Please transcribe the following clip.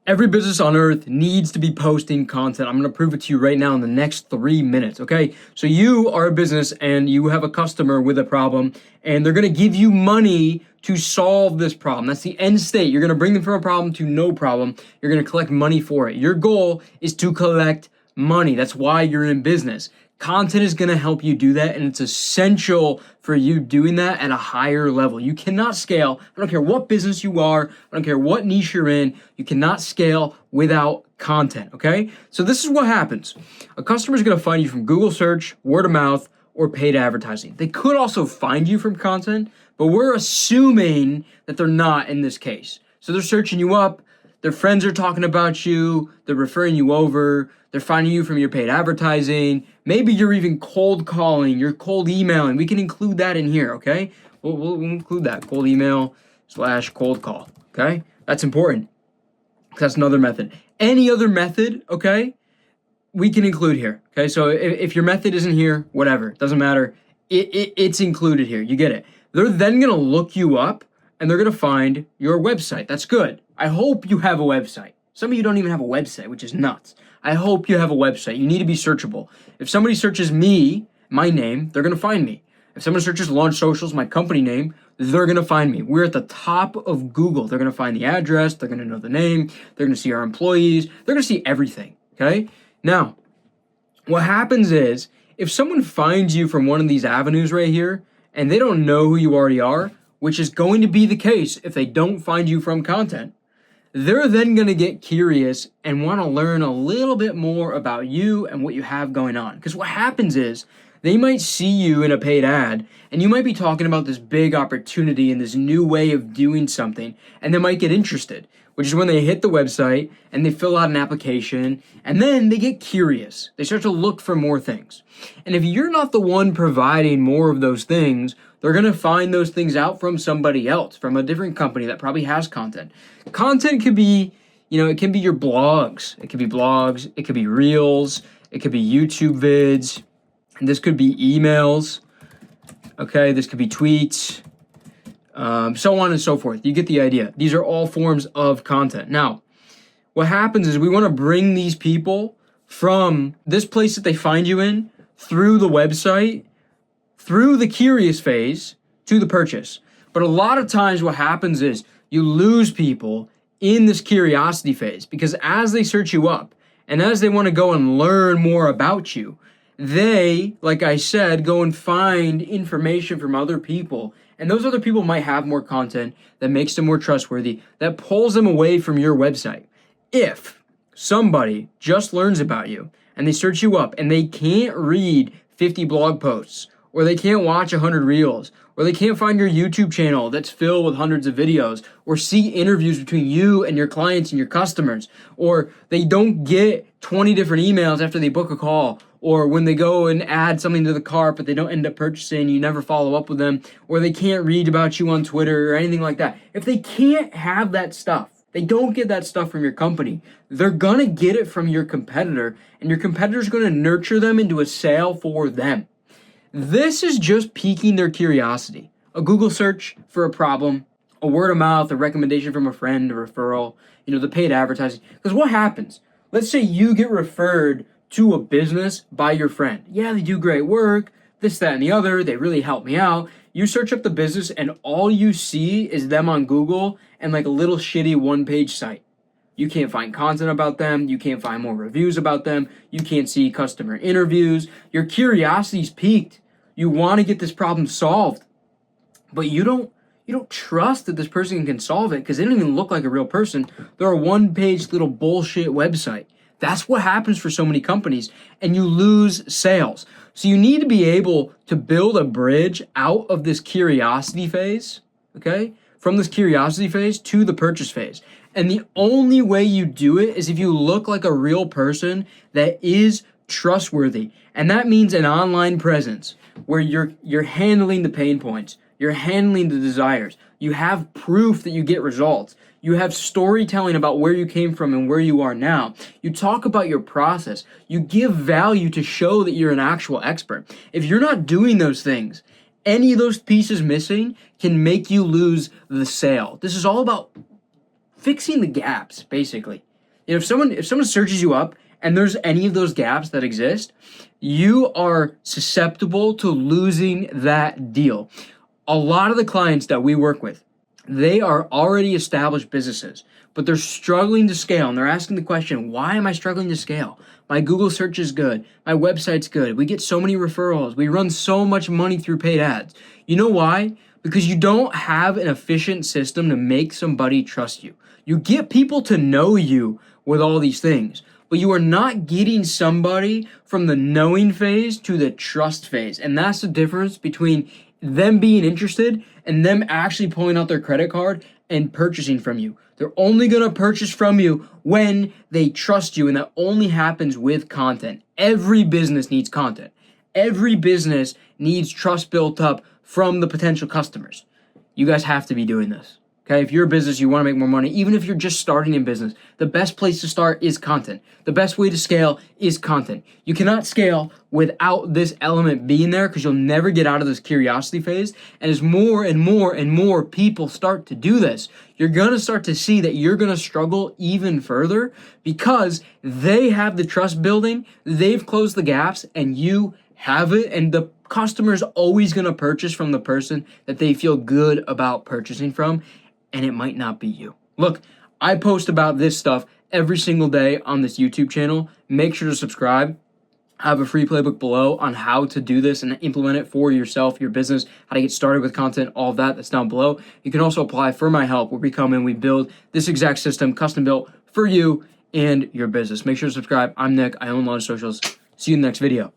Every business on earth needs to be posting content. I'm going to prove it to you right now in the next 3 minutes, okay? So you are a business and you have a customer with a problem and they're going to give you money to solve this problem. That's the end state. You're going to bring them from a problem to no problem. You're going to collect money for it. Your goal is to collect money. That's why you're in business. Content is going to help you do that, and it's essential for you doing that at a higher level. You cannot scale. I don't care what business you are. I don't care what niche you're in. You cannot scale without content, okay? So this is what happens. A customer is going to find you from Google search, word of mouth, or paid advertising. They could also find you from content, but we're assuming that they're not in this case. So they're searching you up. Their friends are talking about you. They're referring you over. They're finding you from your paid advertising. Maybe you're even cold calling. You're cold emailing. We can include that in here, okay? We'll include that. Cold email / cold call, okay? That's important. That's another method. Any other method, okay, we can include here, okay? So if your method isn't here, whatever. Doesn't matter. It's included here. You get it. They're then going to look you up, and they're going to find your website. That's good. I hope you have a website. Some of you don't even have a website, which is nuts. I hope you have a website. You need to be searchable. If somebody searches me, my name, they're going to find me. If someone searches Launch Socials, my company name, they're going to find me. We're at the top of Google. They're going to find the address. They're going to know the name. They're going to see our employees. They're going to see everything, okay? Now, what happens is if someone finds you from one of these avenues right here and they don't know who you already are, which is going to be the case if they don't find you from content, they're then going to get curious and want to learn a little bit more about you and what you have going on. Because what happens is they might see you in a paid ad and you might be talking about this big opportunity and this new way of doing something, and they might get interested, which is when they hit the website and they fill out an application and then they get curious. They start to look for more things. And if you're not the one providing more of those things, they're going to find those things out from somebody else, from a different company that probably has content. Content could be, it can be your blogs. It could be blogs. It could be reels. It could be YouTube vids. And this could be emails. Okay, this could be tweets. So on and so forth. You get the idea. These are all forms of content. Now, what happens is we want to bring these people from this place that they find you in through the website, through the curious phase to the purchase. But a lot of times what happens is you lose people in this curiosity phase because as they search you up and as they want to go and learn more about you, they, like I said, go and find information from other people. And those other people might have more content that makes them more trustworthy, that pulls them away from your website. If somebody just learns about you and they search you up and they can't read 50 blog posts, or they can't watch 100 reels, or they can't find your YouTube channel that's filled with hundreds of videos, or see interviews between you and your clients and your customers, or they don't get 20 different emails after they book a call, or when they go and add something to the cart but they don't end up purchasing, you never follow up with them, or they can't read about you on Twitter or anything like that. If they can't have that stuff, they don't get that stuff from your company, they're going to get it from your competitor, and your competitor's going to nurture them into a sale for them. This is just piquing their curiosity. A Google search for a problem, a word of mouth, a recommendation from a friend, a referral, the paid advertising. Because what happens? Let's say you get referred to a business by your friend. Yeah, they do great work, this, that, and the other. They really help me out. You search up the business and all you see is them on Google and like a little shitty one-page site. You can't find content about them. You can't find more reviews about them. You can't see customer interviews. Your curiosity's piqued. You want to get this problem solved, but you don't trust that this person can solve it because they don't even look like a real person. They're a one-page little bullshit website. That's what happens for so many companies, and you lose sales. So you need to be able to build a bridge out of this curiosity phase, okay? From this curiosity phase to the purchase phase. And the only way you do it is if you look like a real person that is trustworthy. And that means an online presence where you're handling the pain points, you're handling the desires, you have proof that you get results, you have storytelling about where you came from and where you are now, you talk about your process, you give value to show that you're an actual expert. If you're not doing those things, any of those pieces missing can make you lose the sale. This is all about fixing the gaps, basically. If someone searches you up and there's any of those gaps that exist, you are susceptible to losing that deal. A lot of the clients that we work with, they are already established businesses, but they're struggling to scale, and they're asking the question, why am I struggling to scale? My Google search is good. My website's good. We get so many referrals. We run so much money through paid ads. You know why? Because you don't have an efficient system to make somebody trust you. You get people to know you with all these things, but you are not getting somebody from the knowing phase to the trust phase. And that's the difference between them being interested and them actually pulling out their credit card and purchasing from you. They're only going to purchase from you when they trust you, and that only happens with content. Every business needs content. Every business needs trust built up from the potential customers. You guys have to be doing this. Okay, if you're a business, you want to make more money, even if you're just starting in business, the best place to start is content. The best way to scale is content. You cannot scale without this element being there because you'll never get out of this curiosity phase. And as more and more and more people start to do this, you're going to start to see that you're going to struggle even further because they have the trust building, they've closed the gaps, and you have it, and the customer's always going to purchase from the person that they feel good about purchasing from. And it might not be you. Look, I post about this stuff every single day on this YouTube channel. Make sure to subscribe. I have a free playbook below on how to do this and implement it for yourself, your business, how to get started with content, all of that. That's down below. You can also apply for my help where we come in, we build this exact system, custom built for you and your business. Make sure to subscribe. I'm Nick. I own Launch Socials. See you in the next video.